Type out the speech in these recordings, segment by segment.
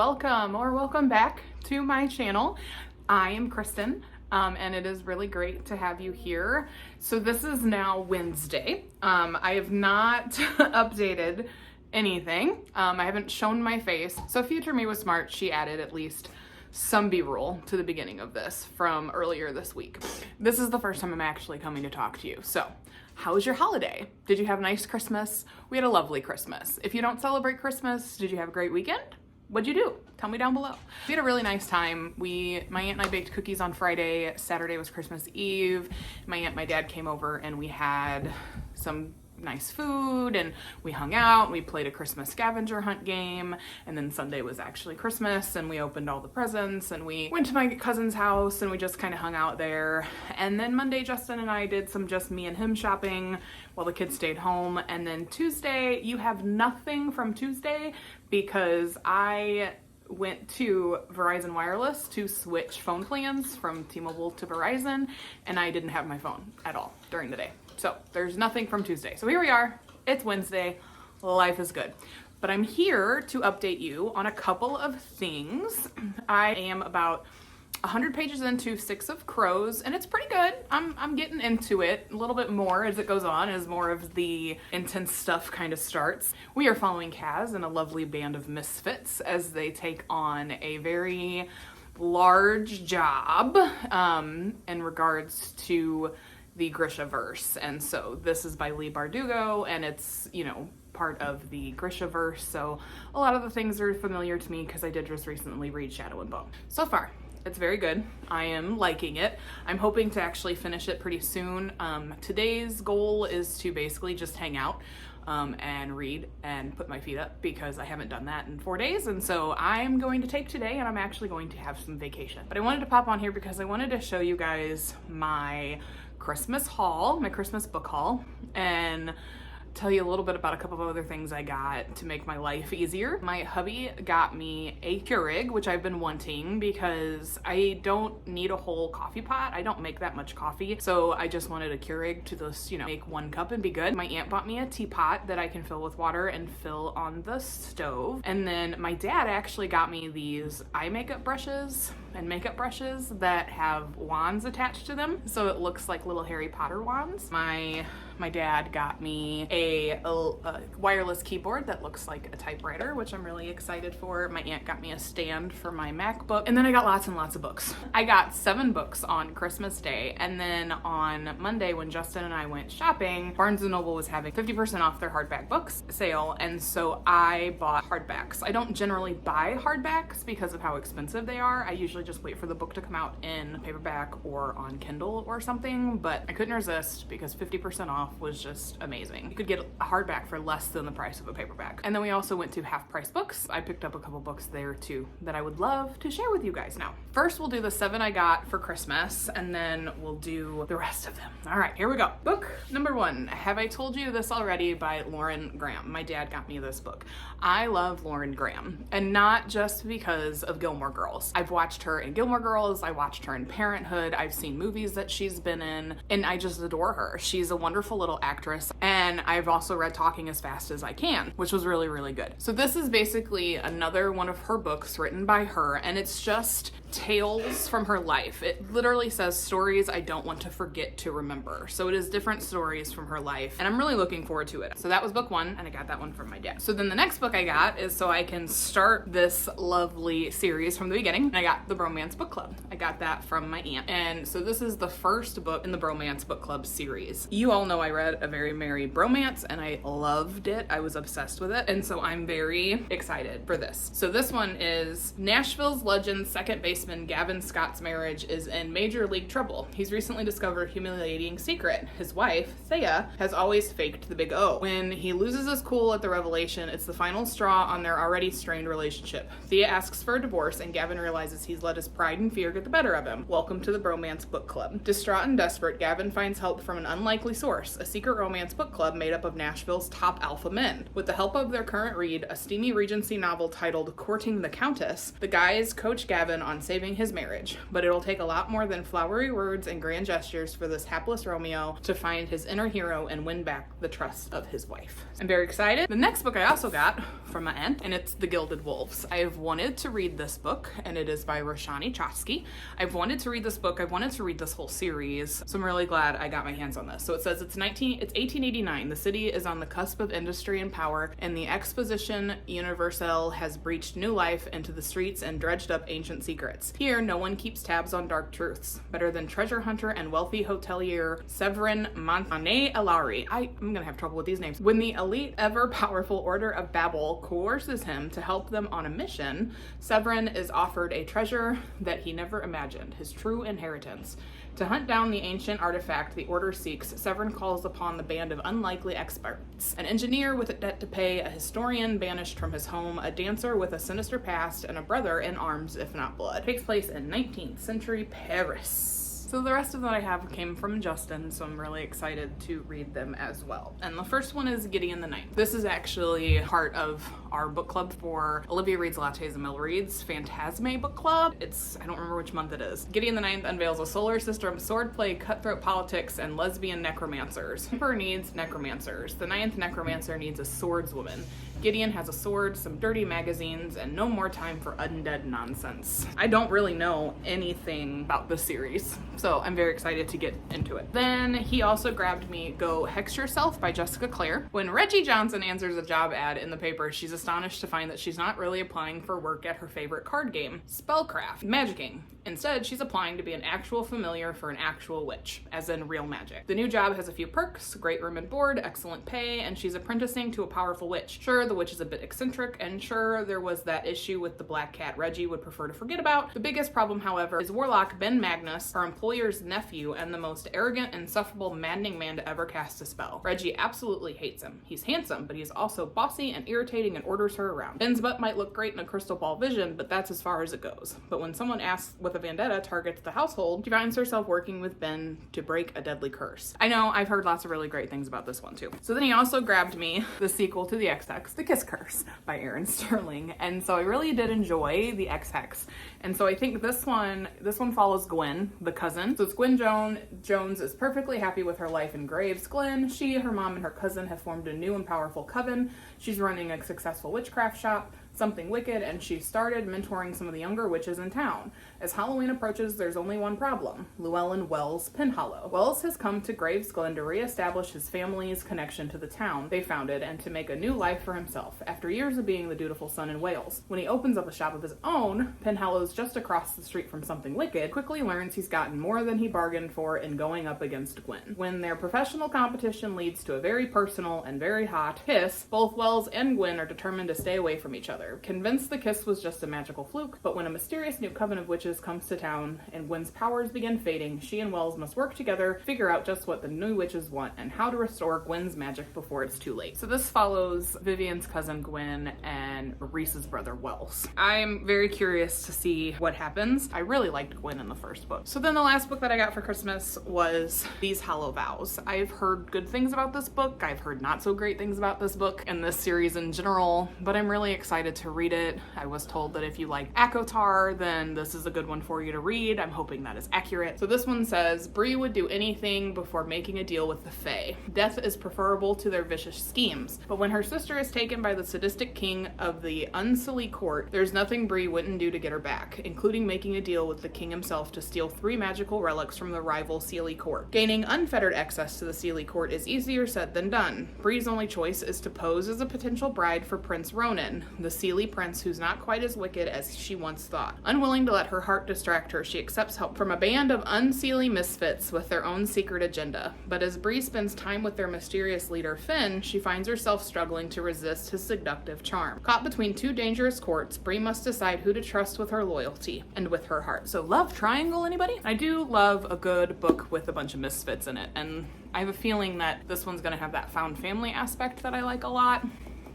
welcome or welcome back to my channel. I am Kristen, and it is really great to have you here. So this is now Wednesday. I have not updated anything. I haven't shown my face. So Future Me Was Smart, she added at least some B-roll to the beginning of this from earlier this week. This is the first time I'm actually coming to talk to you. So how was your holiday? Did you have a nice Christmas? We had a lovely Christmas. If you don't celebrate Christmas, did you have a great weekend? What'd you do? Tell me down below. We had a really nice time. My aunt and I baked cookies on Friday. Saturday was Christmas Eve. My aunt and my dad came over and we had some nice food and we hung out and we played a Christmas scavenger hunt game, and then Sunday was actually Christmas and we opened all the presents and we went to my cousin's house and we just kind of hung out there. And then Monday Justin and I did some just me and him shopping while the kids stayed home. And then Tuesday, you have nothing from Tuesday because I went to Verizon Wireless to switch phone plans from T-Mobile to Verizon, and I didn't have my phone at all during the day. So there's nothing from Tuesday. So here we are, it's Wednesday, life is good. But I'm here to update you on a couple of things. I am about 100 pages into Six of Crows, and it's pretty good. I'm getting into it a little bit more as it goes on, as more of the intense stuff kind of starts. We are following Kaz and a lovely band of misfits as they take on a very large job in regards to the Grishaverse. And so this is by Leigh Bardugo, and it's, part of the Grishaverse. So a lot of the things are familiar to me because I did just recently read Shadow and Bone. So far, it's very good. I am liking it. I'm hoping to actually finish it pretty soon. Today's goal is to basically just hang out and read and put my feet up because I haven't done that in 4 days. And so I'm going to take today and I'm actually going to have some vacation. But I wanted to pop on here because I wanted to show you guys my Christmas haul, my Christmas book haul, and tell you a little bit about a couple of other things I got to make my life easier. My hubby got me a Keurig, which I've been wanting because I don't need a whole coffee pot. I don't make that much coffee. So I just wanted a Keurig to just, make 1 cup and be good. My aunt bought me a teapot that I can fill with water and fill on the stove. And then my dad actually got me these eye makeup brushes and makeup brushes that have wands attached to them. So it looks like little Harry Potter wands. My dad got me a wireless keyboard that looks like a typewriter, which I'm really excited for. My aunt got me a stand for my MacBook, and then I got lots and lots of books. I got 7 books on Christmas Day, and then on Monday when Justin and I went shopping, Barnes & Noble was having 50% off their hardback books sale, and so I bought hardbacks. I don't generally buy hardbacks because of how expensive they are. I usually just wait for the book to come out in paperback or on Kindle or something, but I couldn't resist because 50% off was just amazing. You could get a hardback for less than the price of a paperback. And then we also went to Half Price Books. I picked up a couple books there too that I would love to share with you guys now. First, we'll do the 7 I got for Christmas, and then we'll do the rest of them. All right, here we go. Book number 1, Have I Told You This Already by Lauren Graham. My dad got me this book. I love Lauren Graham, and not just because of Gilmore Girls. I've watched her in Gilmore Girls, I watched her in Parenthood, I've seen movies that she's been in, and I just adore her. She's a wonderful little actress, and I've also read Talking as Fast as I Can, which was really, really good. So this is basically another one of her books written by her, and it's just tales from her life. It literally says stories I don't want to forget to remember. So it is different stories from her life, and I'm really looking forward to it. So that was book 1, and I got that one from my dad. So then the next book I got is so I can start this lovely series from the beginning. I got the Bromance Book Club. I got that from my aunt. And so this is the first book in the Bromance Book Club series. You all know I read A Very Merry Bromance, and I loved it. I was obsessed with it. And so I'm very excited for this. So this one is Nashville's legend second baseman Gavin Scott's marriage is in major league trouble. He's recently discovered a humiliating secret. His wife, Thea, has always faked the big O. When he loses his cool at the revelation, it's the final straw on their already strained relationship. Thea asks for a divorce, and Gavin realizes he's let his pride and fear get the better of him. Welcome to the Bromance Book Club. Distraught and desperate, Gavin finds help from an unlikely source, a secret romance book club made up of Nashville's top alpha men. With the help of their current read, a steamy Regency novel titled Courting the Countess, the guys coach Gavin on saving his marriage, but it'll take a lot more than flowery words and grand gestures for this hapless Romeo to find his inner hero and win back the trust of his wife. I'm very excited. The next book I also got from my aunt, and it's The Gilded Wolves. I have wanted to read this book, and it is by Roshani Chokshi. I've wanted to read this book. I've wanted to read this whole series, so I'm really glad I got my hands on this. So it says it's 1889. The city is on the cusp of industry and power, and the Exposition Universelle has breached new life into the streets and dredged up ancient secrets. Here, no one keeps tabs on dark truths, better than treasure hunter and wealthy hotelier Severin Montagnet-Alari. I'm gonna have trouble with these names. When the elite, ever-powerful Order of Babel coerces him to help them on a mission, Severin is offered a treasure that he never imagined, his true inheritance. To hunt down the ancient artifact the Order seeks, Severin calls upon the band of unlikely experts. An engineer with a debt to pay, a historian banished from his home, a dancer with a sinister past, and a brother in arms, if not blood. It takes place in 19th century Paris. So the rest of that I have came from Justin, so I'm really excited to read them as well. And the first one is Gideon the Ninth. This is actually part of our book club for Olivia Reads Lattes and Mel Reads Phantasme book club. I don't remember which month it is. Gideon the Ninth unveils a solar system of swordplay, cutthroat politics, and lesbian necromancers. The Emperor needs necromancers. The ninth necromancer needs a swordswoman. Gideon has a sword, some dirty magazines, and no more time for undead nonsense. I don't really know anything about this series, so I'm very excited to get into it. Then he also grabbed me Go Hex Yourself by Jessica Clare. When Reggie Johnson answers a job ad in the paper, she's astonished to find that she's not really applying for work at her favorite card game, Spellcraft, magicking. Instead, she's applying to be an actual familiar for an actual witch, as in real magic. The new job has a few perks, great room and board, excellent pay, and she's apprenticing to a powerful witch. Sure, the witch is a bit eccentric, and sure, there was that issue with the black cat Reggie would prefer to forget about. The biggest problem, however, is Warlock Ben Magnus, her employer's nephew and the most arrogant, insufferable, maddening man to ever cast a spell. Reggie absolutely hates him. He's handsome, but he's also bossy and irritating and orders her around. Ben's butt might look great in a crystal ball vision, but that's as far as it goes. But when someone asks with a vendetta targets the household, she finds herself working with Ben to break a deadly curse. I know, I've heard lots of really great things about this one too. So then he also grabbed me the sequel to the X-Hex, The Kiss Curse by Erin Sterling. And so I really did enjoy the X-Hex. And so I think this one follows Gwen, the cousin. So it's Gwen Jones is perfectly happy with her life in Graves Glen. She, her mom, and her cousin have formed a new and powerful coven. She's running a successful witchcraft shop, Something Wicked, and she started mentoring some of the younger witches in town. As Halloween approaches, there's only one problem: Llewellyn Wells Penhallow. Wells has come to Graves Glen to re-establish his family's connection to the town they founded and to make a new life for himself, after years of being the dutiful son in Wales. When he opens up a shop of his own, Penhallow's just across the street from Something Wicked, quickly learns he's gotten more than he bargained for in going up against Gwen. When their professional competition leads to a very personal and very hot kiss, both Wells and Gwen are determined to stay away from each other, convinced the kiss was just a magical fluke. But when a mysterious new coven of witches comes to town and Gwen's powers begin fading, she and Wells must work together, figure out just what the new witches want, and how to restore Gwen's magic before it's too late. So this follows Vivian's cousin Gwen and Reese's brother Wells. I'm very curious to see what happens. I really liked Gwen in the first book. So then the last book that I got for Christmas was These Hollow Vows. I've heard good things about this book. I've heard not so great things about this book and this series in general, but I'm really excited to read it. I was told that if you like ACOTAR, then this is a good one for you to read. I'm hoping that is accurate. So this one says, Bree would do anything before making a deal with the Fae. Death is preferable to their vicious schemes. But when her sister is taken by the sadistic king of the Unseelie court, there's nothing Bree wouldn't do to get her back, including making a deal with the king himself to steal 3 magical relics from the rival Seelie court. Gaining unfettered access to the Seelie court is easier said than done. Bree's only choice is to pose as a potential bride for Prince Ronan, the Seelie prince who's not quite as wicked as she once thought. Unwilling to let her heart distract her, she accepts help from a band of unseelie misfits with their own secret agenda. But as Bree spends time with their mysterious leader Finn, she finds herself struggling to resist his seductive charm. Caught between 2 dangerous courts, Bree must decide who to trust with her loyalty and with her heart. So love triangle, anybody? I do love a good book with a bunch of misfits in it, and I have a feeling that this one's gonna have that found family aspect that I like a lot.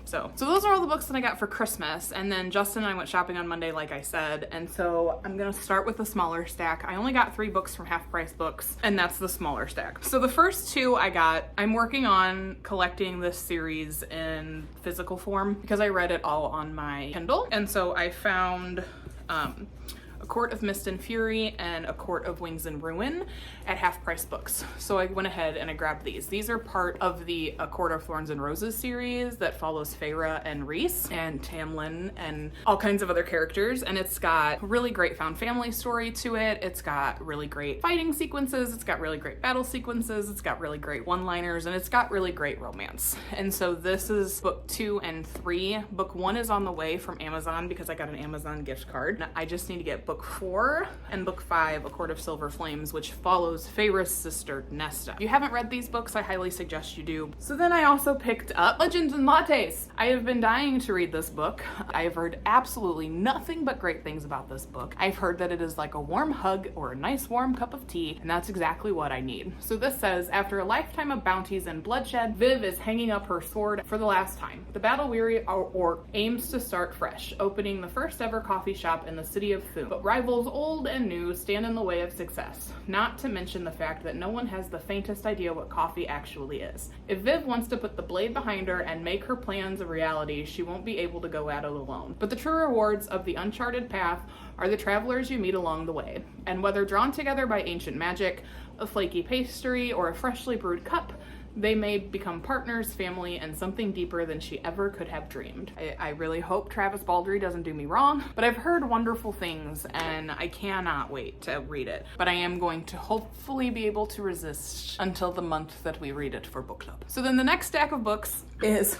So those are all the books that I got for Christmas, and then Justin and I went shopping on Monday, like I said, and so I'm gonna start with the smaller stack. I only got 3 books from Half Price Books, and that's the smaller stack. So the first 2 I got, I'm working on collecting this series in physical form because I read it all on my Kindle, and so I found A Court of Mist and Fury and A Court of Wings and Ruin at Half Price Books. So I went ahead and I grabbed these. These are part of the A Court of Thorns and Roses series that follows Feyre and Rhys and Tamlin and all kinds of other characters. And it's got a really great found family story to it. It's got really great fighting sequences. It's got really great battle sequences. It's got really great one-liners, and it's got really great romance. And so this is book 2 and 3. Book 1 is on the way from Amazon because I got an Amazon gift card. I just need to get book 4 and book 5, A Court of Silver Flames, which follows Feyre's sister Nesta. If you haven't read these books, I highly suggest you do. So then I also picked up Legends and Lattes. I have been dying to read this book. I have heard absolutely nothing but great things about this book. I've heard that it is like a warm hug or a nice warm cup of tea, and that's exactly what I need. So this says, after a lifetime of bounties and bloodshed, Viv is hanging up her sword for the last time. The battle-weary orc aims to start fresh, opening the first ever coffee shop in the city of Thum. But rivals old and new stand in the way of success, not to mention the fact that no one has the faintest idea what coffee actually is. If Viv wants to put the blade behind her and make her plans a reality, she won't be able to go at it alone. But the true rewards of the uncharted path are the travelers you meet along the way, and whether drawn together by ancient magic, a flaky pastry, or a freshly brewed cup, they may become partners, family, and something deeper than she ever could have dreamed. I really hope Travis Baldree doesn't do me wrong, but I've heard wonderful things and I cannot wait to read it. But I am going to hopefully be able to resist until the month that we read it for book club. So then the next stack of books is...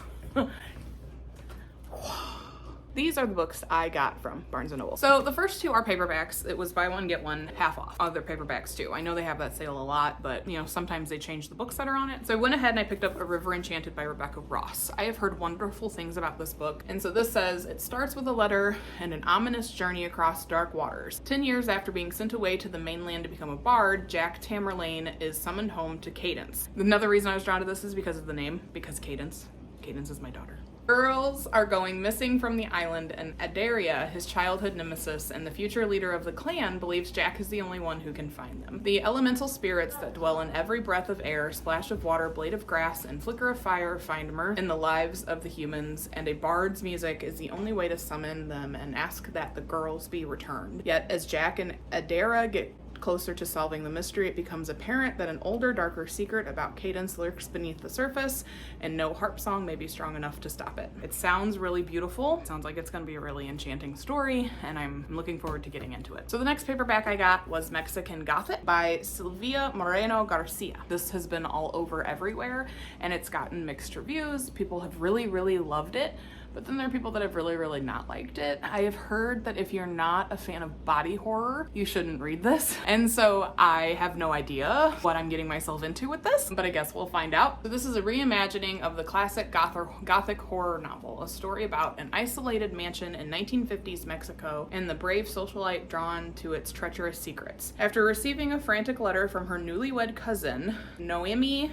These are the books I got from Barnes & Noble. So the first 2 are paperbacks. It was buy one, get one, half off. Other paperbacks too. I know they have that sale a lot, but you know, sometimes they change the books that are on it. So I went ahead and I picked up A River Enchanted by Rebecca Ross. I have heard wonderful things about this book. And so this says, it starts with a letter and an ominous journey across dark waters. 10 years after being sent away to the mainland to become a bard, Jack Tamerlane is summoned home to Cadence. Another reason I was drawn to this is because of the name, because Cadence. Cadence is my daughter. Girls are going missing from the island, and Adaria, his childhood nemesis and the future leader of the clan, believes Jack is the only one who can find them. The elemental spirits that dwell in every breath of air, splash of water, blade of grass, and flicker of fire find mirth in the lives of the humans, and a bard's music is the only way to summon them and ask that the girls be returned. Yet, as Jack and Adaria get closer to solving the mystery, it becomes apparent that an older, darker secret about Cadence lurks beneath the surface, and no harp song may be strong enough to stop it. It sounds really beautiful. It sounds like it's going to be a really enchanting story, and I'm looking forward to getting into it. So the next paperback I got was Mexican Gothic by Silvia Moreno Garcia. This has been all over everywhere, and it's gotten mixed reviews. People have really, really loved it. But then there are people that have really, really not liked it. I have heard that if you're not a fan of body horror, you shouldn't read this. And so I have no idea what I'm getting myself into with this, but I guess we'll find out. So this is a reimagining of the classic Gothic horror novel, a story about an isolated mansion in 1950s Mexico and the brave socialite drawn to its treacherous secrets. After receiving a frantic letter from her newlywed cousin, Naomi,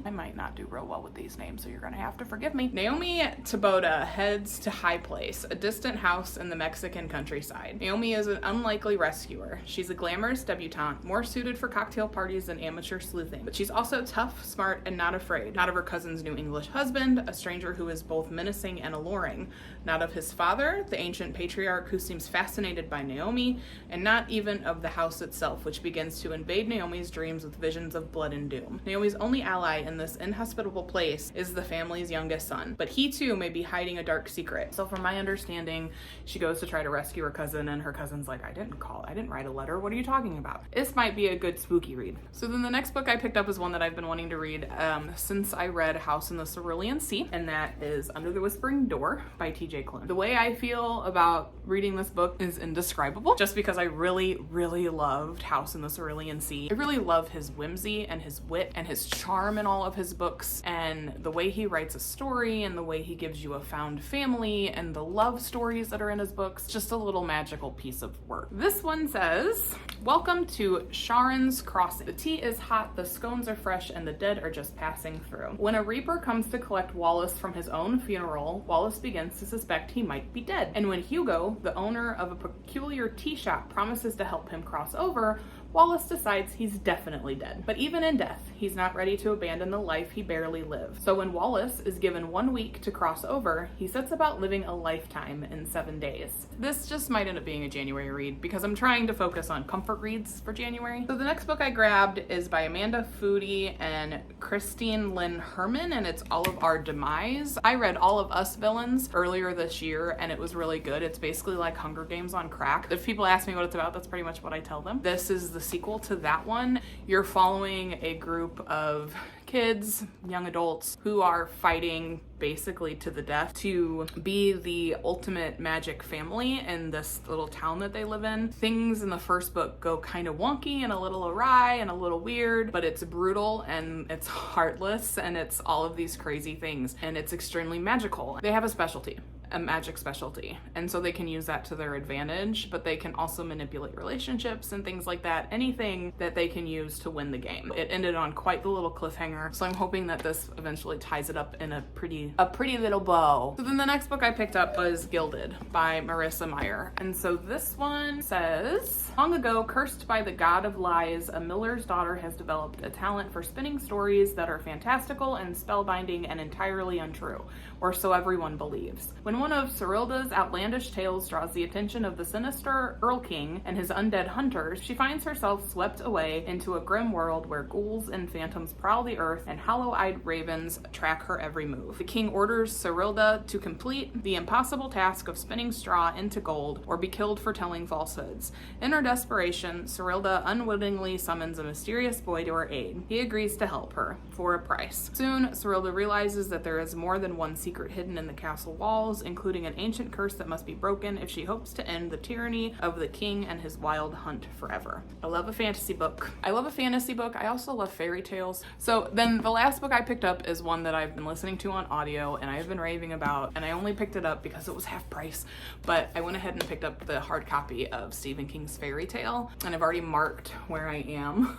I might not do real well with these names, so you're gonna have to forgive me. Naomi Taboada heads to High Place, a distant house in the Mexican countryside. Naomi is an unlikely rescuer. She's a glamorous debutante, more suited for cocktail parties than amateur sleuthing. But she's also tough, smart, and not afraid. Not of her cousin's new English husband, a stranger who is both menacing and alluring. Not of his father, the ancient patriarch who seems fascinated by Naomi, and not even of the house itself, which begins to invade Naomi's dreams with visions of blood and doom. Naomi's only ally in this inhospitable place is the family's youngest son, but he too may be hiding a dark secret. So from my understanding, she goes to try to rescue her cousin, and her cousin's like, I didn't write a letter, what are you talking about? This might be a good spooky read. So then the next book I picked up is one that I've been wanting to read since I read House in the Cerulean Sea, and that is Under the Whispering Door by TJ Klune. The way I feel about reading this book is indescribable, just because I really, really loved House in the Cerulean Sea. I really love his whimsy and his wit and his charm in all of his books, and the way he writes a story and the way he gives you a found family and the love stories that are in his books. Just a little magical piece of work. This one says, welcome to Sharon's Crossing. The tea is hot, the scones are fresh, and the dead are just passing through. When a reaper comes to collect Wallace from his own funeral, Wallace begins to suspect he might be dead. And when Hugo, the owner of a peculiar tea shop, promises to help him cross over, Wallace decides he's definitely dead. But even in death, he's not ready to abandon the life he barely lived. So when Wallace is given 1 week to cross over, he sets about living a lifetime in 7 days. This just might end up being a January read because I'm trying to focus on comfort reads for January. So the next book I grabbed is by Amanda Foody and Christine Lynn Herman, and it's All of Our Demise. I read All of Us Villains earlier this year and it was really good. It's basically like Hunger Games on crack. If people ask me what it's about, that's pretty much what I tell them. This is the sequel to that one. You're following a group of kids, young adults, who are fighting basically to the death to be the ultimate magic family in this little town that they live in. Things in the first book go kind of wonky and a little awry and a little weird, but it's brutal and it's heartless and it's all of these crazy things and it's extremely magical. They have a magic specialty, and so they can use that to their advantage, but they can also manipulate relationships and things like that, anything that they can use to win the game. It ended on quite the little cliffhanger, so I'm hoping that this eventually ties it up in a pretty little bow. So then the next book I picked up was Gilded by Marissa Meyer, and so this one says, long ago, cursed by the god of lies, a miller's daughter has developed a talent for spinning stories that are fantastical and spellbinding and entirely untrue, or so everyone believes. When one of Serilda's outlandish tales draws the attention of the sinister Earl King and his undead hunters, she finds herself swept away into a grim world where ghouls and phantoms prowl the earth and hollow-eyed ravens track her every move. The king orders Serilda to complete the impossible task of spinning straw into gold or be killed for telling falsehoods. In her desperation, Serilda unwittingly summons a mysterious boy to her aid. He agrees to help her for a price. Soon, Serilda realizes that there is more than one secret hidden in the castle walls, including an ancient curse that must be broken if she hopes to end the tyranny of the king and his wild hunt forever. I love a fantasy book. I also love fairy tales. So then the last book I picked up is one that I've been listening to on audio and I've been raving about, and I only picked it up because it was half price, but I went ahead and picked up the hard copy of Stephen King's Fairy Tale, and I've already marked where I am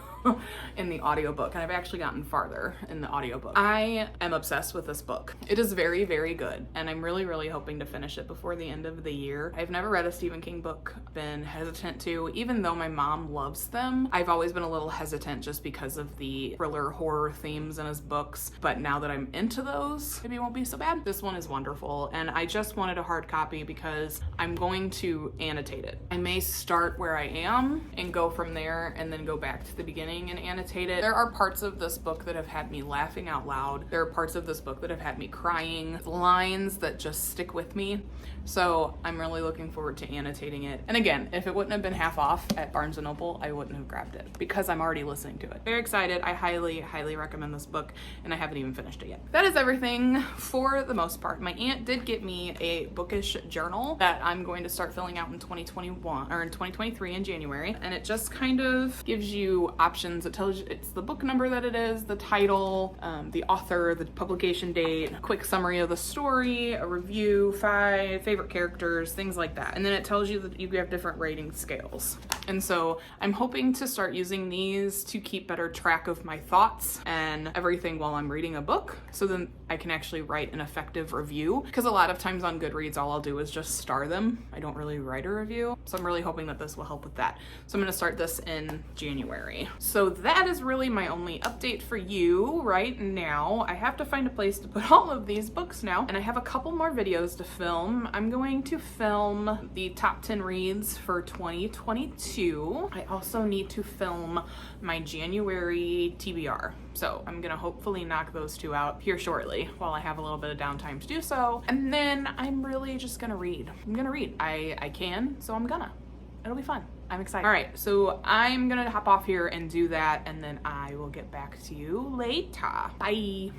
in the audiobook, and I've actually gotten farther in the audiobook. I am obsessed with this book. It is very, very good, and I'm really hoping to finish it before the end of the year. I've never read a Stephen King book, been hesitant to, even though my mom loves them. I've always been a little hesitant just because of the thriller horror themes in his books, but now that I'm into those, maybe it won't be so bad. This one is wonderful, and I just wanted a hard copy because I'm going to annotate it. I may start where I am and go from there and then go back to the beginning and annotate it. There are parts of this book that have had me laughing out loud. There are parts of this book that have had me crying, lines that just stick with me. So I'm really looking forward to annotating it. And again, if it wouldn't have been half off at Barnes & Noble, I wouldn't have grabbed it because I'm already listening to it. Very excited. I highly recommend this book, and I haven't even finished it yet. That is everything for the most part. My aunt did get me a bookish journal that I'm going to start filling out in 2021 or in 2023 in January, and it just kind of gives you options. It tells you it's the book number that it is, the title, the author, the publication date, a quick summary of the story, a review, 5 favorite characters, things like that. And then it tells you that you have different rating scales. And so I'm hoping to start using these to keep better track of my thoughts and everything while I'm reading a book, so then I can actually write an effective review, because a lot of times on Goodreads all I'll do is just star them. I don't really write a review. So I'm really hoping that this will help with that. So I'm going to start this in January. So that is really my only update for you right now. I have to find a place to put all of these books now, and I have a couple more videos to film. I'm going to film the top 10 reads for 2022. I also need to film my January TBR. So I'm gonna hopefully knock those 2 out here shortly while I have a little bit of downtime to do so. And then I'm really just gonna read. I'm gonna read. I can, so I'm gonna. It'll be fun. I'm excited. All right, so I'm gonna hop off here and do that, and then I will get back to you later. Bye.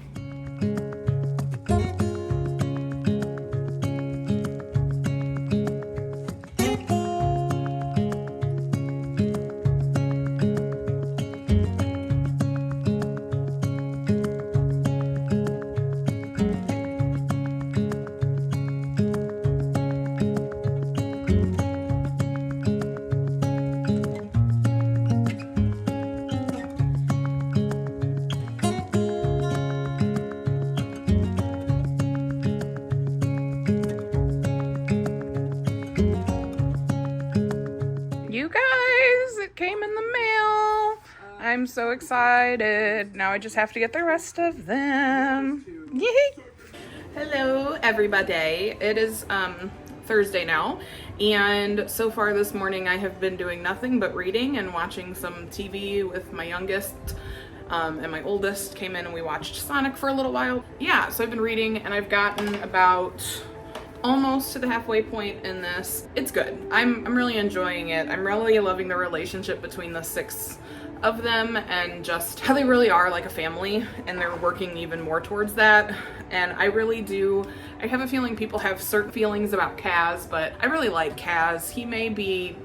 You guys, it came in the mail. I'm so excited. Now I just have to get the rest of them. Yay! Hello, everybody. It is Thursday now, and so far this morning I have been doing nothing but reading and watching some TV with my youngest, and my oldest came in and we watched Sonic for a little while. Yeah, so I've been reading and I've gotten about almost to the halfway point in this. It's good. I'm really enjoying it. I'm really loving the relationship between the six of them and just how they really are like a family, and they're working even more towards that. And I have a feeling people have certain feelings about Kaz, but I really like Kaz. He may be,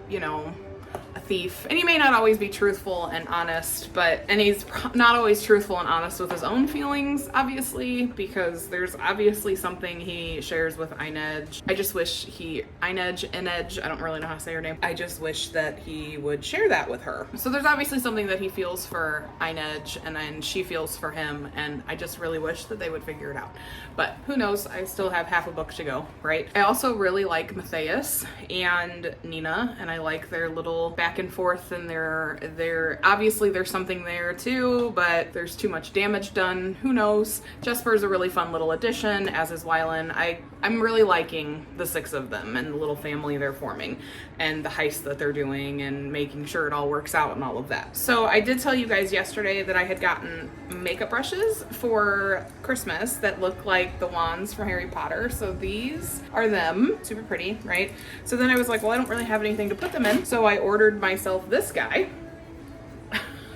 a thief, and he may not always be truthful and honest, and he's not always truthful and honest with his own feelings, obviously, because there's obviously something he shares with Inej. I just wish Inej, I don't really know how to say her name. I just wish that he would share that with her. So there's obviously something that he feels for Inej, and then she feels for him, and I just really wish that they would figure it out. But who knows? I still have half a book to go, right? I also really like Matthias and Nina, and I like their little back and forth, and they're obviously there's something there too, but there's too much damage done. Who knows? Jesper's a really fun little addition, as is Wylan. I'm really liking the six of them and the little family they're forming, and the heist that they're doing, and making sure it all works out and all of that. So I did tell you guys yesterday that I had gotten makeup brushes for Christmas that look like the wands from Harry Potter. So these are them. Super pretty, right? So then I was like, well, I don't really have anything to put them in. So I ordered myself this guy.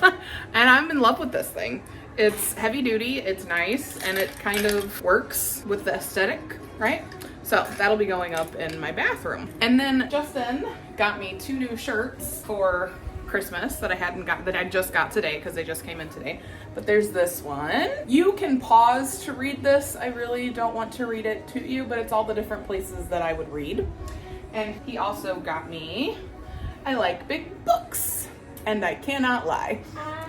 And I'm in love with this thing. It's heavy duty, it's nice, and it kind of works with the aesthetic, right? So that'll be going up in my bathroom. And then Justin got me 2 new shirts for Christmas that I just got today because they just came in today. But there's this one. You can pause to read this. I really don't want to read it to you, but it's all the different places that I would read. And he also got me, I like big books, and I cannot lie.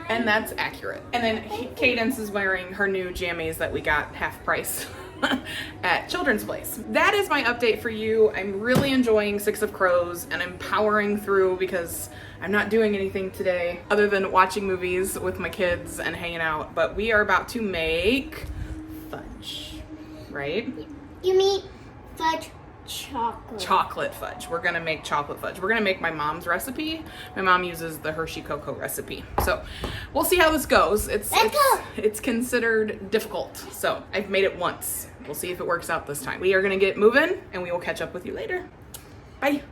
And that's accurate. And then Cadence is wearing her new jammies that we got half price at Children's Place. That is my update for you. I'm really enjoying Six of Crows, and I'm powering through because I'm not doing anything today other than watching movies with my kids and hanging out. But we are about to make fudge, right? You mean fudge chocolate? Chocolate fudge. We're gonna make chocolate fudge. We're gonna make my mom's recipe. My mom uses the Hershey Cocoa recipe. So we'll see how this goes. It's considered difficult. So I've made it once. We'll see if it works out this time. We are gonna get moving, and we will catch up with you later. Bye.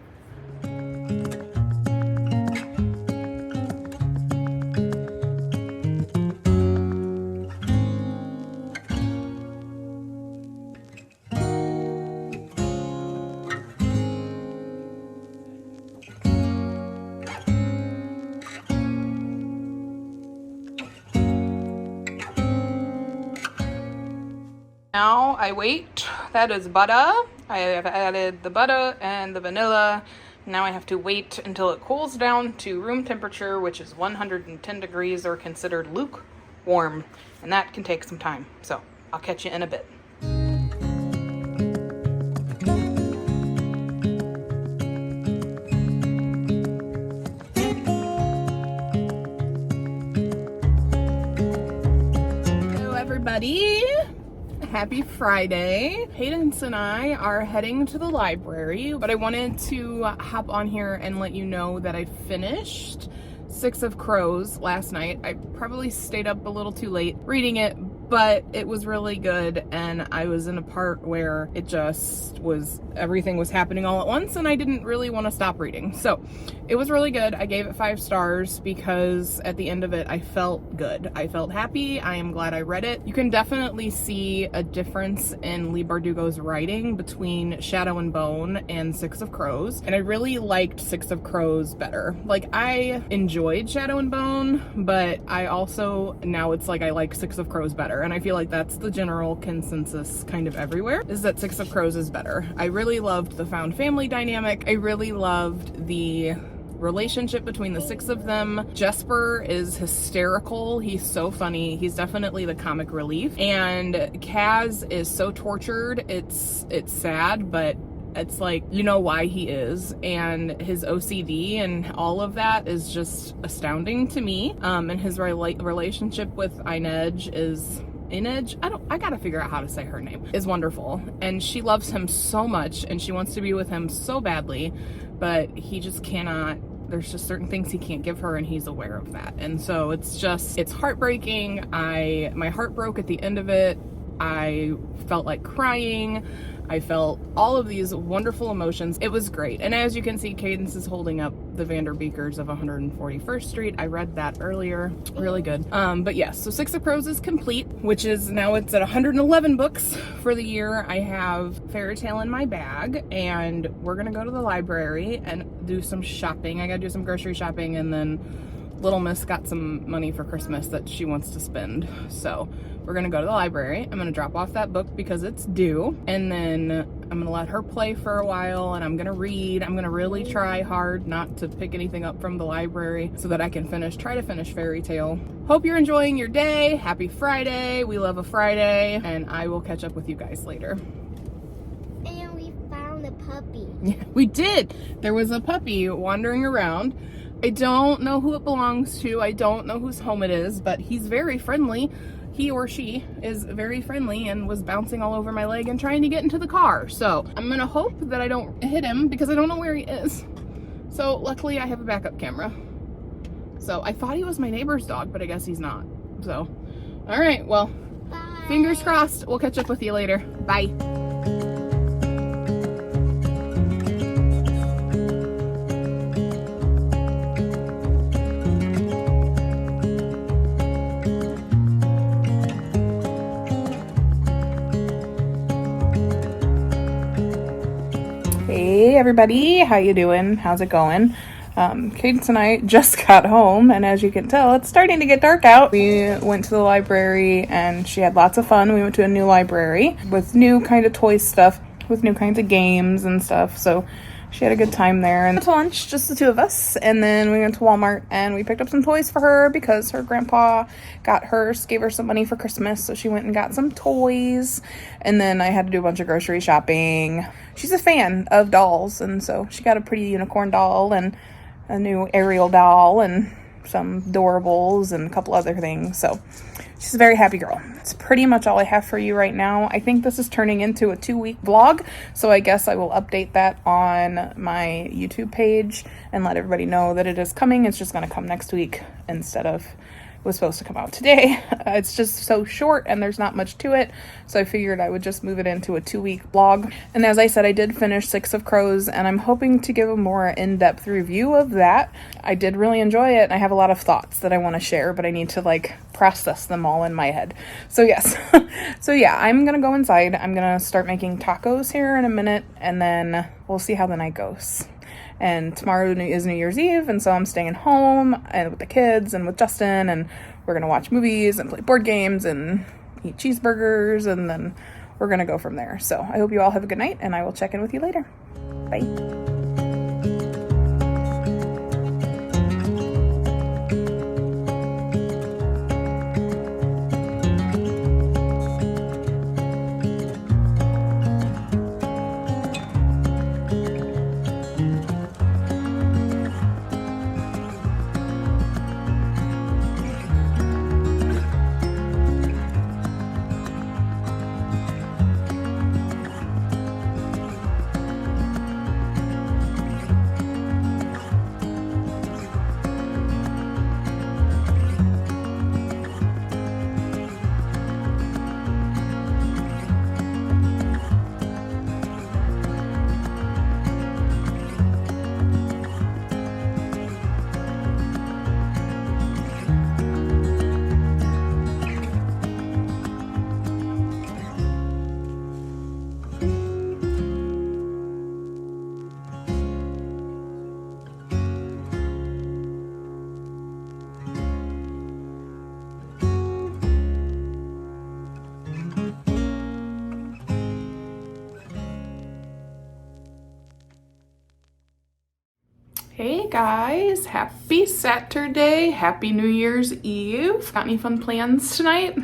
Now I wait. That is butter. I have added the butter and the vanilla. Now I have to wait until it cools down to room temperature, which is 110 degrees, or considered lukewarm, and that can take some time. So I'll catch you in a bit. Hello, everybody. Happy Friday. Cadence and I are heading to the library, but I wanted to hop on here and let you know that I finished Six of Crows last night. I probably stayed up a little too late reading it, but it was really good, and I was in a part where it just was, everything was happening all at once, and I didn't really want to stop reading. So it was really good. I gave it 5 stars because at the end of it, I felt good. I felt happy. I am glad I read it. You can definitely see a difference in Leigh Bardugo's writing between Shadow and Bone and Six of Crows, and I really liked Six of Crows better. Like, I enjoyed Shadow and Bone, but I also, now it's like I like Six of Crows better, and I feel like that's the general consensus kind of everywhere, is that Six of Crows is better. I really loved the found family dynamic. I really loved the relationship between the 6 of them. Jesper is hysterical. He's so funny. He's definitely the comic relief. And Kaz is so tortured. It's sad, but it's like, you know why he is, and his OCD and all of that is just astounding to me. And his relationship with Inej is Inej, I gotta figure out how to say her name, is wonderful. And she loves him so much and she wants to be with him so badly, but he just cannot. There's just certain things he can't give her and he's aware of that. And so it's heartbreaking. My heart broke at the end of it. I felt like crying. I felt all of these wonderful emotions. It was great. And as you can see, Cadence is holding up the Vanderbeekers of 141st Street. I read that earlier. Really good. But yes, so Six of Crows is complete, which is now it's at 111 books for the year. I have Fairy Tale in my bag and we're gonna go to the library and do some shopping. I gotta do some grocery shopping, and then Little Miss got some money for Christmas that she wants to spend. So we're gonna go to the library. I'm gonna drop off that book because it's due. And then I'm gonna let her play for a while and I'm gonna read. I'm gonna really try hard not to pick anything up from the library so that I can try to finish Fairy Tale. Hope you're enjoying your day. Happy Friday. We love a Friday. And I will catch up with you guys later. And we found a puppy. Yeah, we did. There was a puppy wandering around. I don't know who it belongs to. I don't know whose home it is, but he's very friendly. He or she is very friendly and was bouncing all over my leg and trying to get into the car. So I'm gonna hope that I don't hit him because I don't know where he is. So luckily I have a backup camera. So I thought he was my neighbor's dog, but I guess he's not. So, all right, well, Bye. fingers crossed. We'll catch up with you later. Bye. Hey everybody, how you doing? How's it going? Cadence and I just got home, and as you can tell, it's starting to get dark out. We went to the library and she had lots of fun. We went to a new library with new kind of toy stuff, with new kinds of games and stuff. So she had a good time there. And to lunch, just the two of us. And then we went to Walmart and we picked up some toys for her because her grandpa gave her some money for Christmas. So she went and got some toys. And then I had to do a bunch of grocery shopping. She's a fan of dolls. And so she got a pretty unicorn doll and a new Ariel doll and some Doorables and a couple other things. So she's a very happy girl. It's pretty much all I have for you right now. I think this is turning into a 2-week vlog, so I guess I will update that on my YouTube page and let everybody know that it is coming. It's just going to come next week instead of it was supposed to come out today. It's just so short and there's not much to it, so I figured I would just move it into a 2-week vlog. And as I said, I did finish Six of Crows and I'm hoping to give a more in-depth review of that. I did really enjoy it and I have a lot of thoughts that I want to share, but I need to process them all in my head. So yes. So yeah, I'm gonna go inside. I'm gonna start making tacos here in a minute and then we'll see how the night goes. And tomorrow is New Year's Eve, and so I'm staying home and with the kids and with Justin, and we're gonna watch movies and play board games and eat cheeseburgers, and then we're gonna go from there. So I hope you all have a good night, and I will check in with you later. Bye. Hey guys, happy Saturday, happy New Year's Eve. Got any fun plans tonight?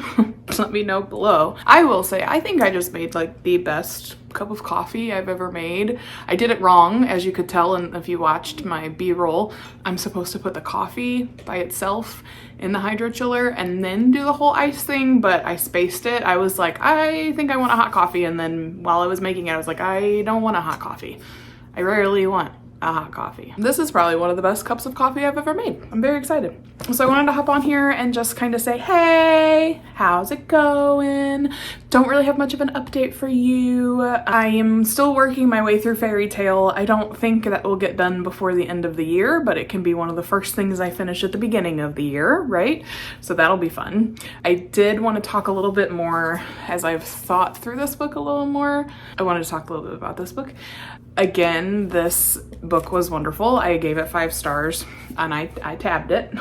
let me know below. I will say, I think I just made like the best cup of coffee I've ever made. I did it wrong, as you could tell, and if you watched my B-roll, I'm supposed to put the coffee by itself in the hydro chiller and then do the whole ice thing, but I spaced it. I was like, I think I want a hot coffee, and then while I was making it, I was like, I don't want a hot coffee. I rarely want a hot coffee. This is probably one of the best cups of coffee I've ever made. I'm very excited. So I wanted to hop on here and just kind of say, hey, how's it going? Don't really have much of an update for you. I am still working my way through Fairy Tail. I don't think that will get done before the end of the year, but it can be one of the first things I finish at the beginning of the year, right? So that'll be fun. I did want to talk a little bit more as I've thought through this book a little more. I wanted to talk a little bit about this book. Again, this book was wonderful. I gave it 5 stars and I tabbed it.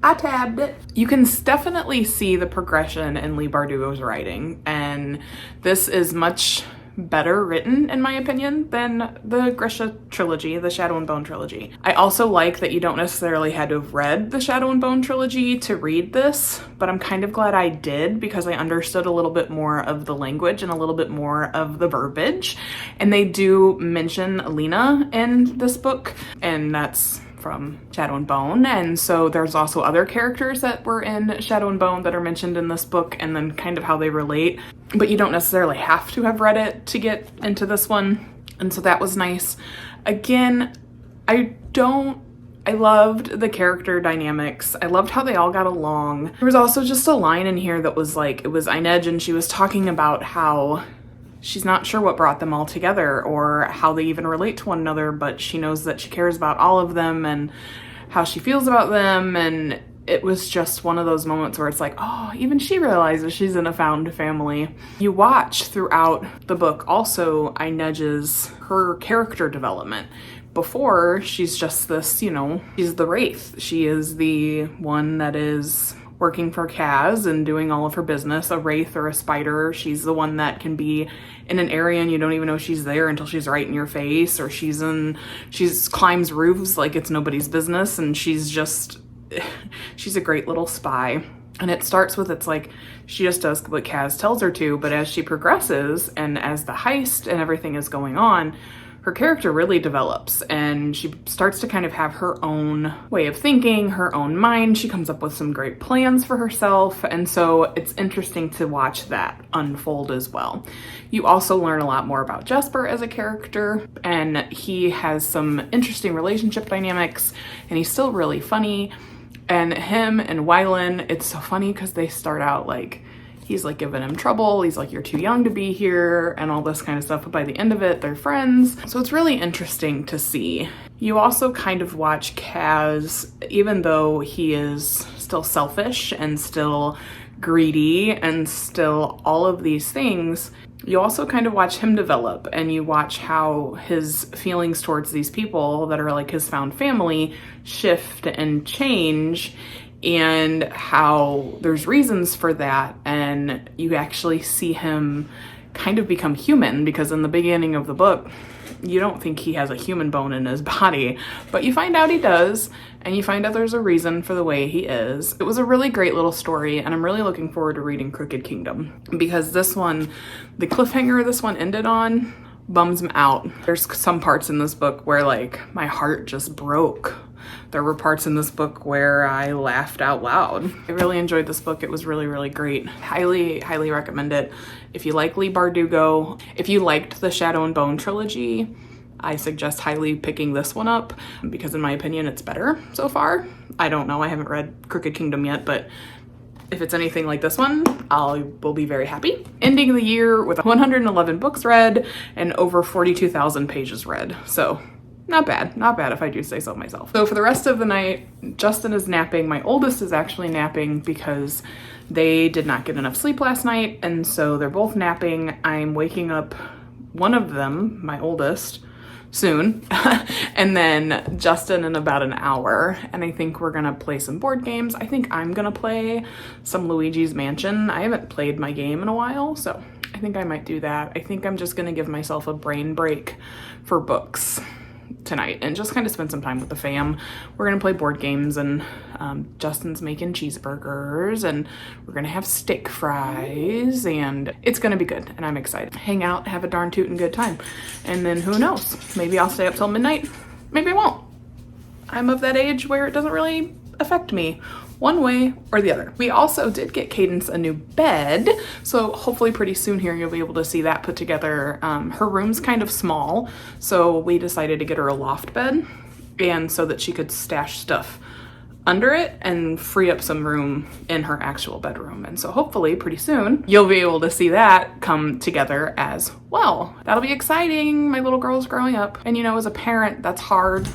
I tabbed it. You can definitely see the progression in Leigh Bardugo's writing, and this is much better written, in my opinion, than the Grisha trilogy, the Shadow and Bone trilogy. I also like that you don't necessarily had to have read the Shadow and Bone trilogy to read this, but I'm kind of glad I did because I understood a little bit more of the language and a little bit more of the verbiage. And they do mention Lena in this book, and that's from Shadow and Bone, and so there's also other characters that were in Shadow and Bone that are mentioned in this book, and then kind of how they relate, but you don't necessarily have to have read it to get into this one, and so that was nice. Again, I loved the character dynamics. I loved how they all got along. There was also just a line in here that was like, it was Inej, and she was talking about how she's not sure what brought them all together or how they even relate to one another, but she knows that she cares about all of them and how she feels about them. And it was just one of those moments where it's like, oh, even she realizes she's in a found family. You watch throughout the book also Inej's, her character development. Before, she's just this, you know, she's the Wraith. She is the one that is working for Kaz and doing all of her business, a wraith or a spider. She's the one that can be in an area and you don't even know she's there until she's right in your face, or she's climbs roofs like it's nobody's business, and she's a great little spy. And it starts with, it's like, she just does what Kaz tells her to, but as she progresses and as the heist and everything is going on, her character really develops and she starts to kind of have her own way of thinking, her own mind. She comes up with some great plans for herself, and so it's interesting to watch that unfold as well. You also learn a lot more about Jesper as a character, and he has some interesting relationship dynamics, and he's still really funny. And him and Wylan, it's so funny because they start out like, he's like giving him trouble. He's like, you're too young to be here and all this kind of stuff. But by the end of it, they're friends. So it's really interesting to see. You also kind of watch Kaz, even though he is still selfish and still greedy and still all of these things, you also kind of watch him develop, and you watch how his feelings towards these people that are like his found family shift and change, and how there's reasons for that, and you actually see him kind of become human, because in the beginning of the book you don't think he has a human bone in his body, but you find out he does, and you find out there's a reason for the way he is. It was a really great little story, and I'm really looking forward to reading Crooked Kingdom, because this one, the cliffhanger this one ended on, bums me out. There's some parts in this book where like my heart just broke. There were parts in this book where I laughed out loud. I really enjoyed this book. It was really, really great. Highly, highly recommend it. If you like Leigh Bardugo, if you liked the Shadow and Bone trilogy, I suggest highly picking this one up, because in my opinion, it's better so far. I don't know, I haven't read Crooked Kingdom yet, but if it's anything like this one, I will be very happy. Ending the year with 111 books read and over 42,000 pages read. So not bad if I do say so myself. So for the rest of the night, Justin is napping. My oldest is actually napping because they did not get enough sleep last night, and so they're both napping. I'm waking up one of them, my oldest, soon, and then Justin in about an hour, and I think we're gonna play some board games. I think I'm gonna play some Luigi's Mansion. I haven't played my game in a while, so I think I might do that. I think I'm just gonna give myself a brain break for books. tonight and just kind of spend some time with the fam. We're gonna play board games, and Justin's making cheeseburgers, and we're gonna have steak fries, and it's gonna be good, and I'm excited. Hang out, have a darn tootin' good time. And then who knows, maybe I'll stay up till midnight, maybe I won't. I'm of that age where it doesn't really affect me one way or the other. We also did get Cadence a new bed, so hopefully pretty soon here you'll be able to see that put together. Her room's kind of small, so we decided to get her a loft bed, and so that she could stash stuff under it and free up some room in her actual bedroom. And so hopefully pretty soon you'll be able to see that come together as well. That'll be exciting. My little girl's growing up, and you know, as a parent, that's hard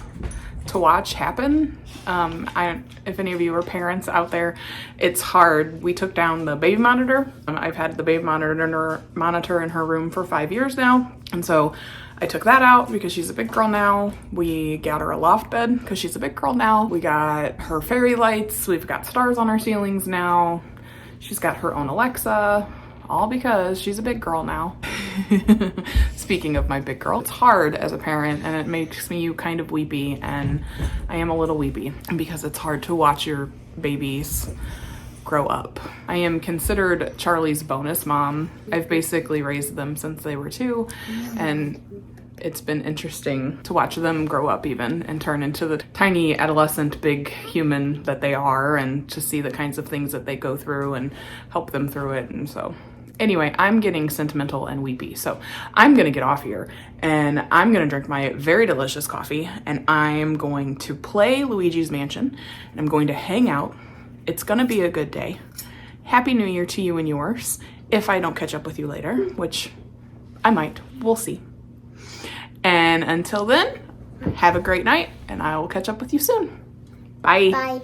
to watch happen. If any of you are parents out there, it's hard. We took down the baby monitor. I've had the baby monitor in her room for 5 years now, and so I took that out because she's a big girl now. We got her a loft bed because she's a big girl now. We got her fairy lights. We've got stars on our ceilings now. She's got her own Alexa, all because she's a big girl now. Speaking of my big girl, it's hard as a parent, and it makes me kind of weepy, and I am a little weepy because it's hard to watch your babies grow up. I am considered Charlie's bonus mom. I've basically raised them since they were 2, and it's been interesting to watch them grow up even and turn into the tiny adolescent big human that they are, and to see the kinds of things that they go through and help them through it. And so anyway, I'm getting sentimental and weepy, so I'm gonna get off here and I'm gonna drink my very delicious coffee, and I'm going to play Luigi's Mansion, and I'm going to hang out. It's gonna be a good day. Happy New Year to you and yours, if I don't catch up with you later, which I might, we'll see. And until then, have a great night, and I will catch up with you soon. Bye. Bye.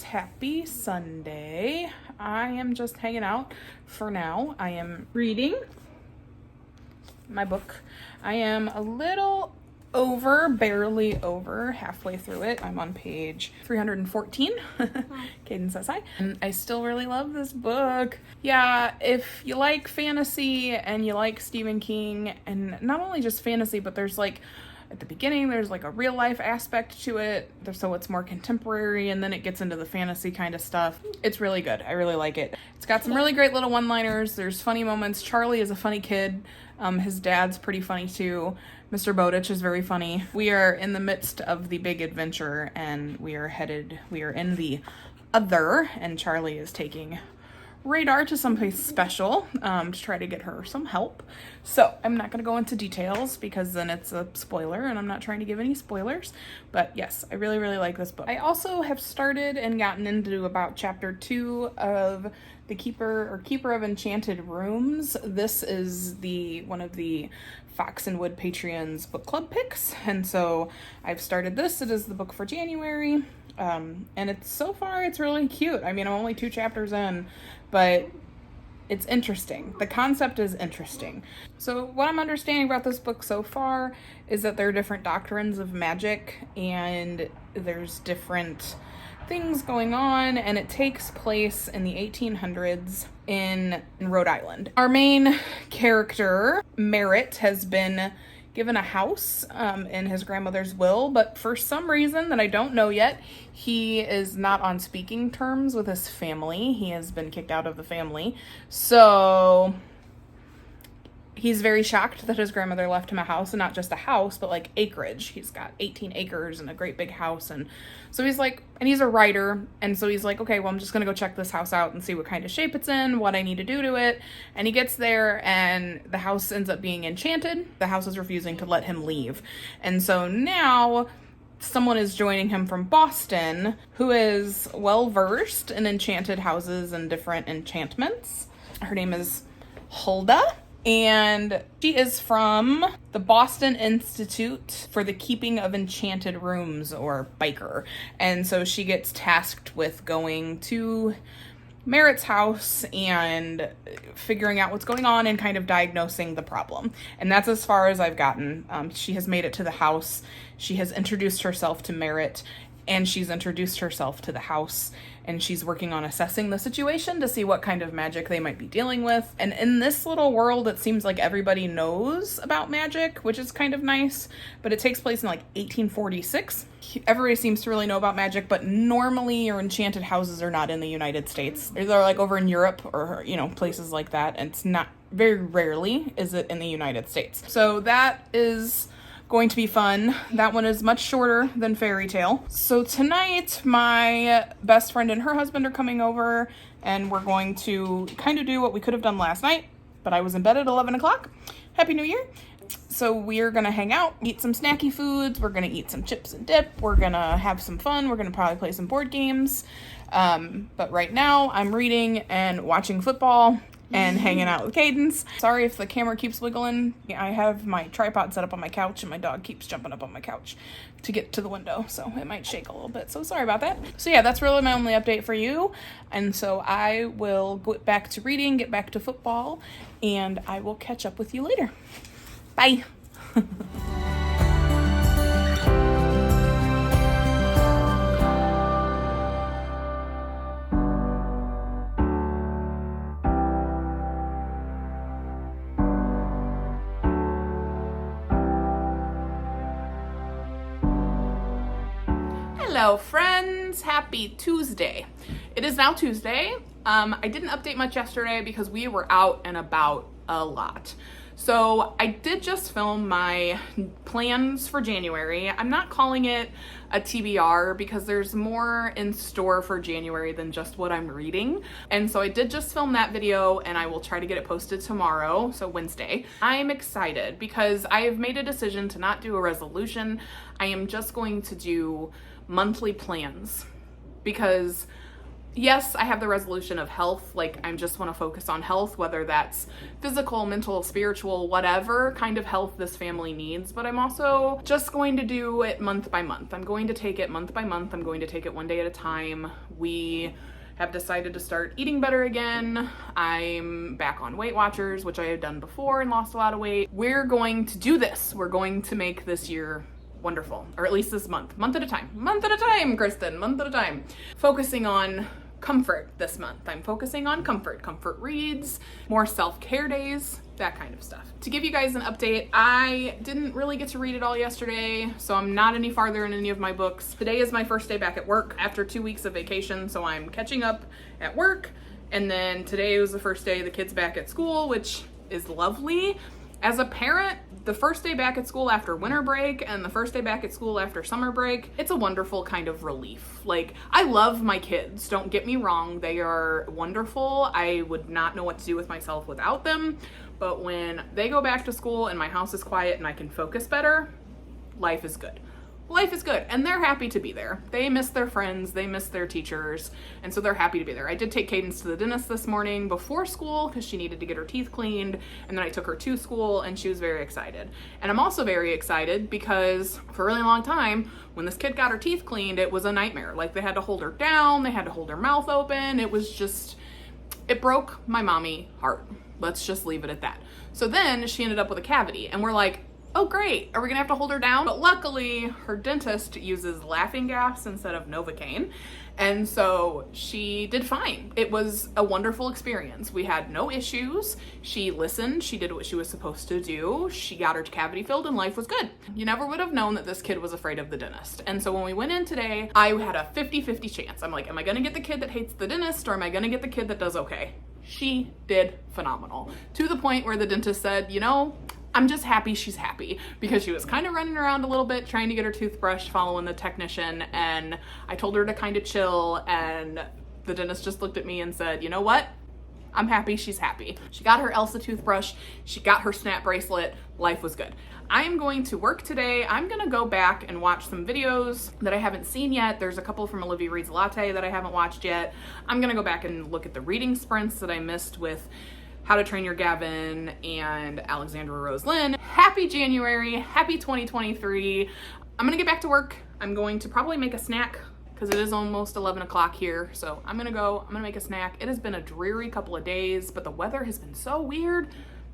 Happy Sunday. I am just hanging out for now. I am reading my book. I am a little barely over halfway through it. I'm on page 314. Cadence says hi. And I still really love this book. Yeah, if you like fantasy and you like Stephen King, and not only just fantasy, but there's like at the beginning, there's like a real life aspect to it, so it's more contemporary, and then it gets into the fantasy kind of stuff. It's really good. I really like it. It's got some really great little one-liners. There's funny moments. Charlie is a funny kid. His dad's pretty funny too. Mr. Bowditch is very funny. We are in the midst of the big adventure, and we are in the other, and Charlie is taking Radar to someplace special to try to get her some help. So I'm not going to go into details because then it's a spoiler and I'm not trying to give any spoilers. But yes, I really, really like this book. I also have started and gotten into about chapter 2 of The Keeper of Enchanted Rooms. This is one of the Fox and Wood Patreon's book club picks. And so I've started this. It is the book for January. And so far it's really cute. I mean, I'm only 2 chapters in, but it's interesting. The concept is interesting. So what I'm understanding about this book so far is that there are different doctrines of magic and there's different things going on, and it takes place in the 1800s in Rhode Island. Our main character, Merritt, has been given a house in his grandmother's will, but for some reason that I don't know yet, he is not on speaking terms with his family. He has been kicked out of the family. So he's very shocked that his grandmother left him a house, and not just a house, but like acreage. He's got 18 acres and a great big house. And so he's like, and he's a writer. And so he's like, okay, well, I'm just going to go check this house out and see what kind of shape it's in, what I need to do to it. And he gets there and the house ends up being enchanted. The house is refusing to let him leave. And so now someone is joining him from Boston who is well versed in enchanted houses and different enchantments. Her name is Huldah. And she is from the Boston Institute for the Keeping of Enchanted Rooms, or Biker. And so she gets tasked with going to Merritt's house and figuring out what's going on and kind of diagnosing the problem. And that's as far as I've gotten. She has made it to the house. She has introduced herself to Merritt, and she's introduced herself to the house, and she's working on assessing the situation to see what kind of magic they might be dealing with. And in this little world, it seems like everybody knows about magic, which is kind of nice, but it takes place in like 1846. Everybody seems to really know about magic, but normally your enchanted houses are not in the United States. They're like over in Europe or, places like that, and it's not, very rarely is it in the United States. So that is going to be fun. That one is much shorter than Fairy Tale. So tonight, my best friend and her husband are coming over, and we're going to kind of do what we could have done last night, but I was in bed at 11 o'clock. Happy New Year. So we're going to hang out, eat some snacky foods. We're going to eat some chips and dip. We're going to have some fun. We're going to probably play some board games. But right now, I'm reading and watching football and hanging out with Cadence. Sorry if the camera keeps wiggling. I have my tripod set up on my couch and my dog keeps jumping up on my couch to get to the window, so it might shake a little bit. So sorry about that. So yeah, that's really my only update for you. And so I will go back to reading, get back to football, and I will catch up with you later. Bye. Hello friends, happy Tuesday. It is now Tuesday. I didn't update much yesterday because we were out and about a lot. So I did just film my plans for January. I'm not calling it a TBR because there's more in store for January than just what I'm reading. And so I did just film that video and I will try to get it posted tomorrow, so Wednesday. I'm excited because I have made a decision to not do a resolution. I am just going to do monthly plans because yes, I have the resolution of health, like I just want to focus on health, whether that's physical, mental, spiritual, whatever kind of health this family needs, but I'm also just going to do it month by month. I'm going to take it month by month. I'm going to take it one day at a time. We have decided to start eating better again. I'm back on Weight Watchers, which I have done before and lost a lot of weight. We're going to do this. We're going to make this year wonderful, or at least this month at a time, Kristen, month at a time. Focusing on comfort this month. I'm focusing on comfort reads, more self-care days, that kind of stuff. To give you guys an update, I didn't really get to read it all yesterday, so I'm not any farther in any of my books. Today is my first day back at work after 2 weeks of vacation, so I'm catching up at work, and then today was the first day the kids back at school, which is lovely. As a parent, the first day back at school after winter break and the first day back at school after summer break, it's a wonderful kind of relief. Like, I love my kids, don't get me wrong, they are wonderful. I would not know what to do with myself without them, but when they go back to school and my house is quiet and I can focus better, life is good. Life is good, and they're happy to be there. They miss their friends, they miss their teachers, and so they're happy to be there. I did take Cadence to the dentist this morning before school because she needed to get her teeth cleaned, and then I took her to school, and she was very excited. And I'm also very excited because for a really long time, when this kid got her teeth cleaned, it was a nightmare. Like, they had to hold her down, they had to hold her mouth open. It was just, it broke my mommy heart. Let's just leave it at that. So then she ended up with a cavity, and we're like, oh great, are we gonna have to hold her down? But luckily, her dentist uses laughing gas instead of Novocaine, and so she did fine. It was a wonderful experience. We had no issues. She listened, she did what she was supposed to do, she got her cavity filled, and life was good. You never would have known that this kid was afraid of the dentist. And so when we went in today, I had a 50-50 chance. I'm like, am I gonna get the kid that hates the dentist, or am I gonna get the kid that does okay? She did phenomenal. To the point where the dentist said, you know, I'm just happy she's happy, because she was kind of running around a little bit trying to get her toothbrush following the technician, and I told her to kind of chill, and the dentist just looked at me and said, you know what? I'm happy she's happy. She got her Elsa toothbrush, she got her snap bracelet, life was good. I am going to work today. I'm gonna go back and watch some videos that I haven't seen yet. There's a couple from Olivia Reads Latte that I haven't watched yet. I'm gonna go back and look at the reading sprints that I missed with How to Train Your Gavin and Alexandra Rose Lynn. Happy January, happy 2023. I'm gonna get back to work. I'm going to probably make a snack because it is almost 11 o'clock here. So I'm gonna make a snack. It has been a dreary couple of days, but the weather has been so weird.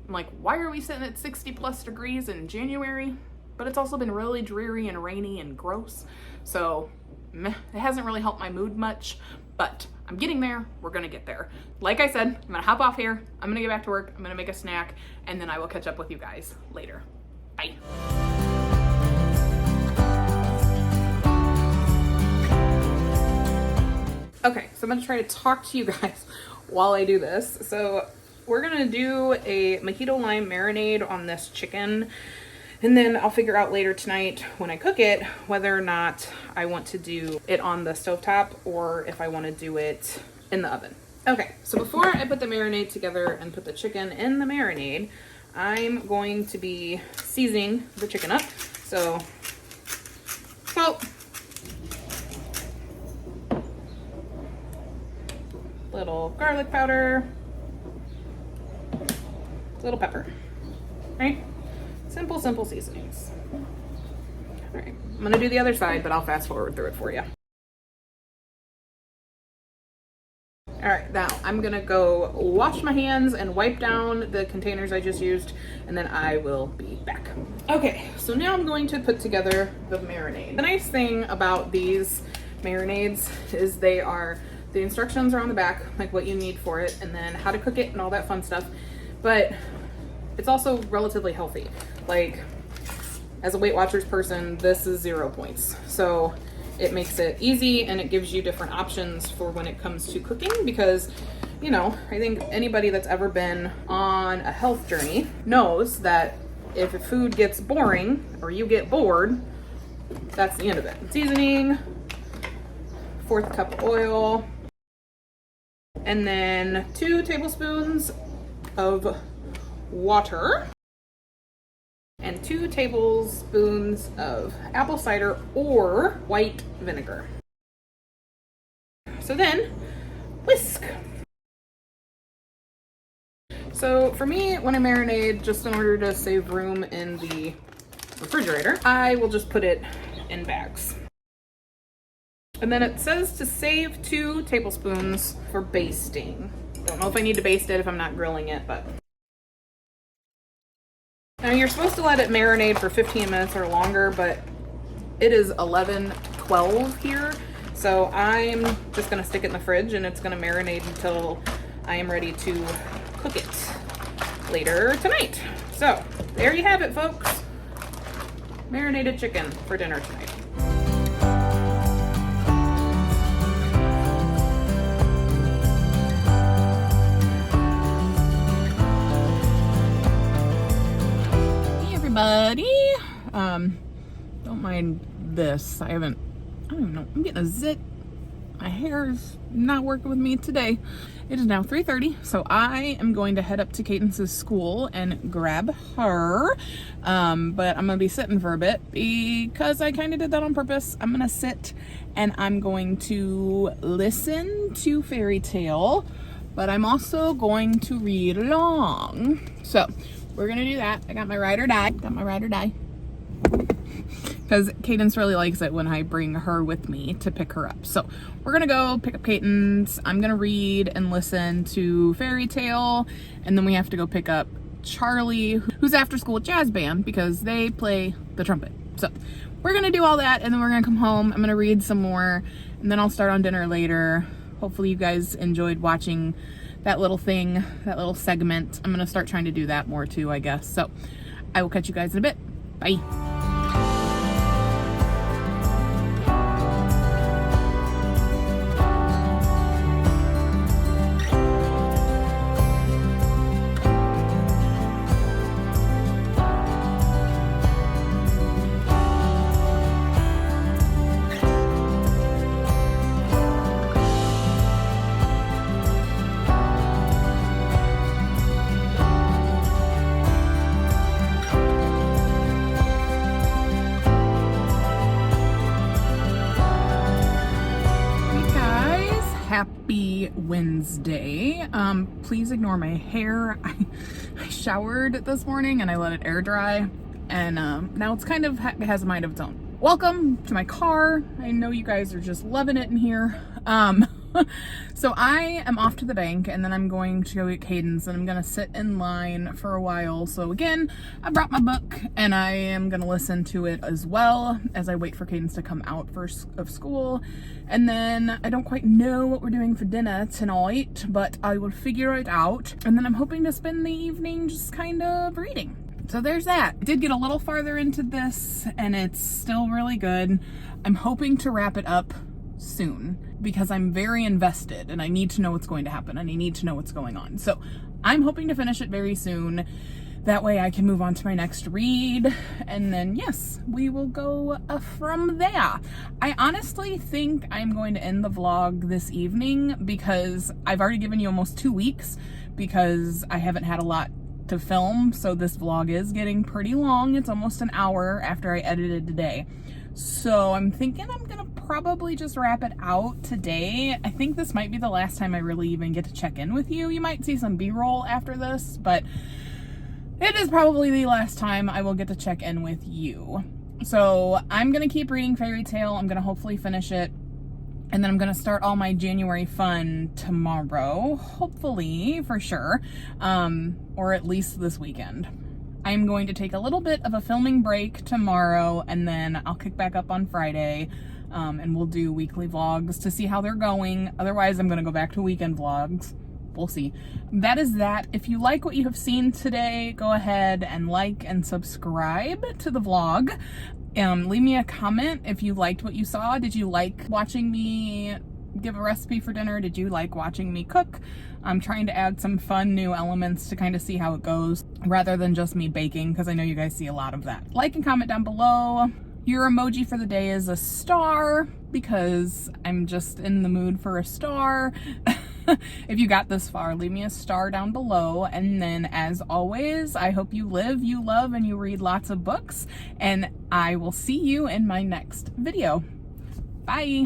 I'm like, why are we sitting at 60 plus degrees in January? But it's also been really dreary and rainy and gross. So meh, it hasn't really helped my mood much, but I'm getting there. We're gonna get there. Like I said, I'm gonna hop off here. I'm gonna get back to work. I'm gonna make a snack, and then I will catch up with you guys later. Bye. Okay, so I'm gonna try to talk to you guys while I do this. So we're gonna do a mojito lime marinade on this chicken, and then I'll figure out later tonight when I cook it whether or not I want to do it on the stovetop or if I want to do it in the oven. Okay, so before I put the marinade together and put the chicken in the marinade, I'm going to be seasoning the chicken up. So salt, little garlic powder, little pepper, right? Simple, simple seasonings. All right, I'm gonna do the other side, but I'll fast forward through it for you. All right, now I'm gonna go wash my hands and wipe down the containers I just used, and then I will be back. Okay, so now I'm going to put together the marinade. The nice thing about these marinades is the instructions are on the back, like what you need for it, and then how to cook it and all that fun stuff, but it's also relatively healthy. Like, as a Weight Watchers person, this is 0 points. So it makes it easy, and it gives you different options for when it comes to cooking, because, you know, I think anybody that's ever been on a health journey knows that if a food gets boring or you get bored, that's the end of it. Seasoning, 1/4 cup of oil, and then 2 tablespoons of water, and 2 tablespoons of apple cider or white vinegar. So then, whisk. So for me, when I marinate, just in order to save room in the refrigerator, I will just put it in bags. And then it says to save 2 tablespoons for basting. Don't know if I need to baste it if I'm not grilling it, but. Now you're supposed to let it marinate for 15 minutes or longer, but it is 11:12 here. So I'm just gonna stick it in the fridge, and it's gonna marinate until I am ready to cook it later tonight. So there you have it, folks. Marinated chicken for dinner tonight. buddy. Don't mind this. I don't even know. I'm getting a zit. My hair is not working with me today. It is now 3:30, so I am going to head up to Cadence's school and grab her. But I'm gonna be sitting for a bit because I kind of did that on purpose. I'm gonna sit and I'm going to listen to Fairy Tale, but I'm also going to read along. So we're gonna do that. I got my ride or die. Because Cadence really likes it when I bring her with me to pick her up. So we're gonna go pick up Cadence. I'm gonna read and listen to Fairy Tale, and then we have to go pick up Charlie, who's after school jazz band because they play the trumpet. So we're gonna do all that, and then we're gonna come home. I'm gonna read some more, and then I'll start on dinner later. Hopefully you guys enjoyed watching that little thing, that little segment. I'm gonna start trying to do that more too, I guess. So I will catch you guys in a bit. Bye. Happy Wednesday. Please ignore my hair. I showered this morning and I let it air dry, and now it's kind of has a mind of its own. Welcome to my car. I know you guys are just loving it in here. So I am off to the bank, and then I'm going to go get Cadence, and I'm gonna sit in line for a while. So again, I brought my book and I am gonna listen to it as well as I wait for Cadence to come out of school. And then I don't quite know what we're doing for dinner tonight, but I will figure it out. And then I'm hoping to spend the evening just kind of reading. So there's that. I did get a little farther into this and it's still really good. I'm hoping to wrap it up soon because I'm very invested and I need to know what's going to happen and I need to know what's going on. So I'm hoping to finish it very soon. That way I can move on to my next read, and then yes, we will go from there. I honestly think I'm going to end the vlog this evening because I've already given you almost 2 weeks because I haven't had a lot to film. So this vlog is getting pretty long. It's almost an hour after I edited today. So I'm thinking I'm gonna probably just wrap it out today. I think this might be the last time I really even get to check in with you. You might see some B-roll after this, but it is probably the last time I will get to check in with you. So I'm gonna keep reading Fairy Tale. I'm gonna hopefully finish it. And then I'm gonna start all my January fun tomorrow, hopefully, for sure, or at least this weekend. I'm going to take a little bit of a filming break tomorrow, and then I'll kick back up on Friday, and we'll do weekly vlogs to see how they're going. Otherwise, I'm gonna go back to weekend vlogs. We'll see. That is that. If you like what you have seen today, go ahead and like and subscribe to the vlog. Leave me a comment if you liked what you saw. Did you like watching me give a recipe for dinner? Did you like watching me cook? I'm trying to add some fun new elements to kind of see how it goes rather than just me baking, because I know you guys see a lot of that. Like and comment down below. Your emoji for the day is a star because I'm just in the mood for a star. If you got this far, leave me a star down below. And then as always, I hope you live, you love, and you read lots of books. And I will see you in my next video. Bye.